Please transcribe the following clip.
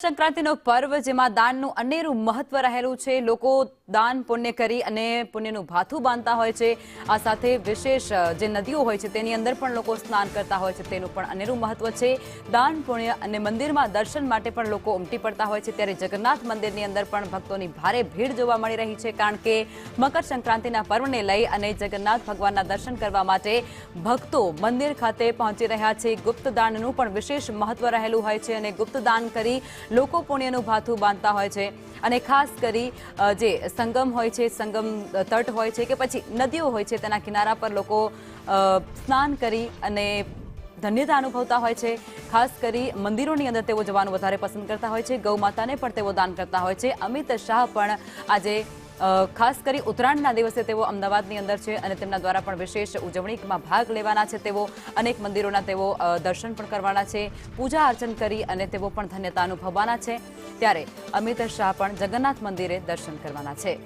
સંક્રાંતિનો પર્વ જેમાં દાનનું અનેરું મહત્વ રહેલું છે। લોકો દાન પુણ્ય કરી અને પુણ્યનું ભાથું બાંધતા હોય છે। આ સાથે વિશેષ જે નદીઓ હોય છે તેની અંદર પણ લોકો સ્નાન કરતા હોય છે, તેનું પણ અનેરું મહત્વ છે। દાન પુણ્ય અને મંદિરમાં દર્શન માટે પણ લોકો ઉમટી પડતા હોય છે। ત્યારે જગન્નાથ મંદિરની અંદર પણ ભક્તોની ભારે ભીડ જોવા મળી રહી છે, કારણ કે મકર સંક્રાંતિના પર્વને લઈ અને જગન્નાથ ભગવાનના દર્શન કરવા માટે ભક્તો મંદિર ખાતે પહોંચી રહ્યા છે। ગુપ્ત દાનનું પણ વિશેષ મહત્વ રહેલું હોય છે અને ગુપ્ત દાન કરી લોકો પુણ્યનું ભાથું બાંધતા હોય છે। અને ખાસ કરી જે સંગમ હોય છે, સંગમ તટ હોય છે કે પછી નદીઓ હોય છે, તેના કિનારા પર લોકો સ્નાન કરી અને ધન્યતા અનુભવતા હોય છે। ખાસ કરી મંદિરોની અંદર તેઓ જવાનું વધારે પસંદ કરતા હોય છે। ગૌ માતાને પણ તેઓ દાન કરતા હોય છે। અમિત શાહ પણ આજે ખાસ કરી ઉત્તરાયણના દિવસે તેઓ અમદાવાદની અંદર છે અને તેમના દ્વારા પણ વિશેષ ઉજવણીમાં ભાગ લેવાના છે। તેઓ અનેક મંદિરોના તેઓ દર્શન પણ કરવાના છે, પૂજા અર્ચન કરી અને તેઓ પણ ધન્યતા અનુભવવાના છે। ત્યારે અમિત શાહ પણ જગન્નાથ મંદિરે દર્શન કરવાના છે।